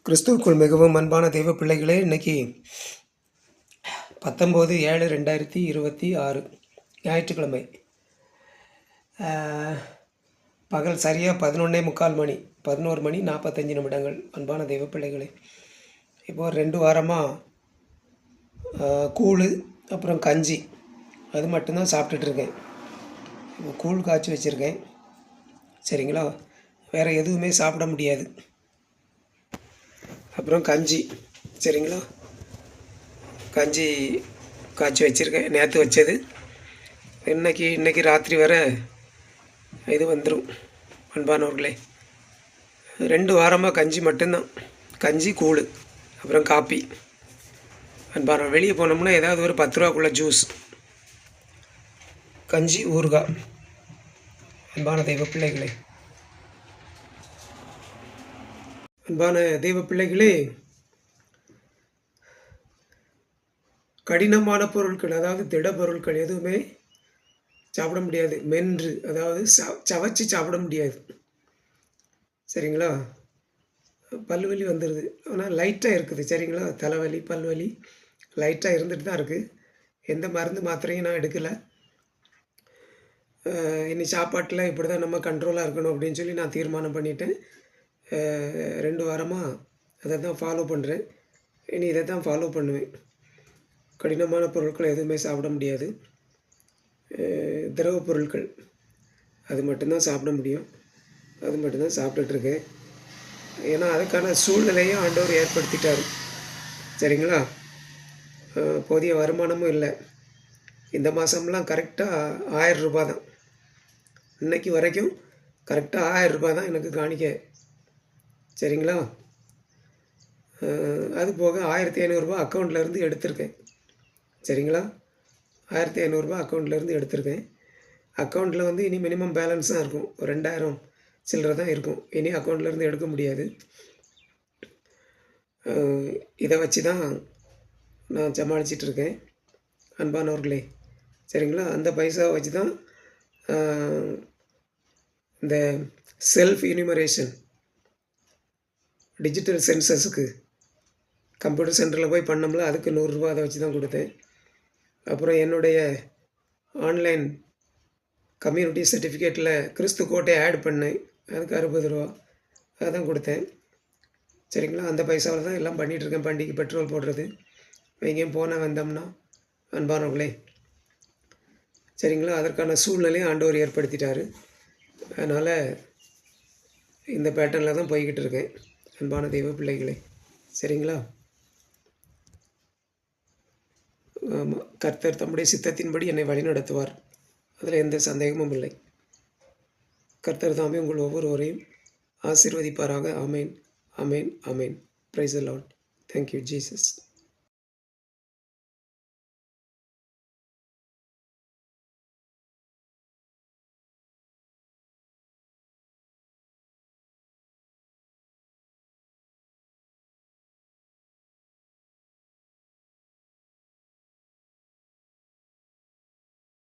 கிறிஸ்துவுக்குள் மிகவும் அன்பான தெய்வ பிள்ளைகளே, இன்னைக்கு 19/7/2026 ஞாயிற்றுக்கிழமை. பகல் சரியாக 11:45 மணி, 11 மணி 45 நிமிடங்கள். அன்பான தெய்வ பிள்ளைகளே, இப்போது 2 வாரமாக கூழ் அப்புறம் கஞ்சி அது மட்டும்தான் சாப்பிட்டுட்ருக்கேன். இப்போ கூழ் காய்ச்சி வச்சுருக்கேன், சரிங்களா? வேறு எதுவுமே சாப்பிட முடியாது. அப்புறம் கஞ்சி, சரிங்களா? கஞ்சி காய்ச்சி வச்சுருக்கேன், நேற்று வச்சது. இன்றைக்கி ராத்திரி வர இது வந்துடும். அன்பானவர்களே, 2 வாரமாக கஞ்சி மட்டும்தான். கஞ்சி, கூழ், அப்புறம் காப்பி. அன்பான வெளியே போனோம்னா ஏதாவது ஒரு 10 ரூபாக்குள்ள ஜூஸ், கஞ்சி, ஊறுகாய். அன்பான தெய்வ பிள்ளைகளே, அன்பான தெய்வ பிள்ளைகளே, கடினமான பொருட்கள், அதாவது திட பொருட்கள் எதுவுமே சாப்பிட முடியாது. மென்று, அதாவது சவைச்சி சாப்பிட முடியாது, சரிங்களா? பல்வலி வந்துடுது. ஆனால் லைட்டாக இருக்குது, சரிங்களா? தலைவலி, பல்வலி லைட்டாக இருந்துட்டு தான் இருக்குது. எந்த மருந்து மாத்திரையும் நான் எடுக்கலை. இனி சாப்பாட்டில் இப்படி தான் நம்ம கண்ட்ரோலாக இருக்கணும் அப்படின்னு சொல்லி நான் தீர்மானம் பண்ணிட்டேன். 2 வாரமாக அதை தான் ஃபாலோ பண்ணுறேன். இனி இதை தான் ஃபாலோ பண்ணுவேன். கடினமான பொருட்கள் எதுவுமே சாப்பிட முடியாது. திரவ பொருட்கள் அது மட்டும்தான் சாப்பிட முடியும். அது மட்டும்தான் சாப்பிட்டுட்ருக்கேன். ஏன்னா அதுக்கான சூழ்நிலையும் ஆண்டவர் ஏற்படுத்திட்டார், சரிங்களா? போதிய வருமானமும் இல்லை. இந்த மாதம்லாம் கரெக்டாக 1000 ரூபா தான். இன்றைக்கி வரைக்கும் கரெக்டாக 1000 ரூபா தான் எனக்கு காணிக்க, சரிங்களா? அது போக 1500 ரூபா அக்கௌண்ட்லேருந்து எடுத்திருக்கேன், சரிங்களா? 1500 ரூபா அக்கௌண்ட்லேருந்து எடுத்திருக்கேன். அக்கௌண்ட்டில் வந்து இனி மினிமம் பேலன்ஸ் தான் இருக்கும், 2000 சில்லரை தான் இருக்கும். இனி அக்கௌண்ட்லேருந்து எடுக்க முடியாது. இதை வச்சு தான் நான் சமாளிச்சிட்ருக்கேன், அன்பானவர்களே, சரிங்களா? அந்த பைசாவை வச்சு தான் இந்த செல்ஃப் இனிமரேஷன் டிஜிட்டல் சென்சஸுக்கு கம்ப்யூட்டர் சென்டரில் போய் பண்ணோம்ல, அதுக்கு 100 ரூபா அதை வச்சு தான் கொடுத்தேன். அப்புறம் என்னுடைய ஆன்லைன் கம்யூனிட்டி சர்டிஃபிகேட்டில் கிறிஸ்து கோட்டை ஆட் பண்ணேன், அதுக்கு 60 ரூபா அதான் கொடுத்தேன், சரிங்களா? அந்த பைசாவில் தான் எல்லாம் பண்ணிகிட்ருக்கேன். வண்டிக்கு பெட்ரோல் போடுறது, எங்கேயும் போனால் வந்தோம்னா, அன்பானவர்களே, சரிங்களா? அதற்கான சூழ்நிலையும் ஆண்டவர் ஏற்படுத்திட்டார். அதனால் இந்த பேட்டர்னில் தான் போய்கிட்டு இருக்கேன், அன்பான தெய்வ பிள்ளைகளே, சரிங்களா? ஆமாம், கர்த்தர் தம்முடைய சித்தத்தின்படி என்னை வழிநடத்துவார், அதில் எந்த சந்தேகமும் இல்லை. கர்த்தர் தாமே உங்கள் ஒவ்வொருவரையும் ஆசீர்வதிப்பாராக. ஆமேன், ஆமேன், ஆமேன். Praise the Lord. Thank you Jesus.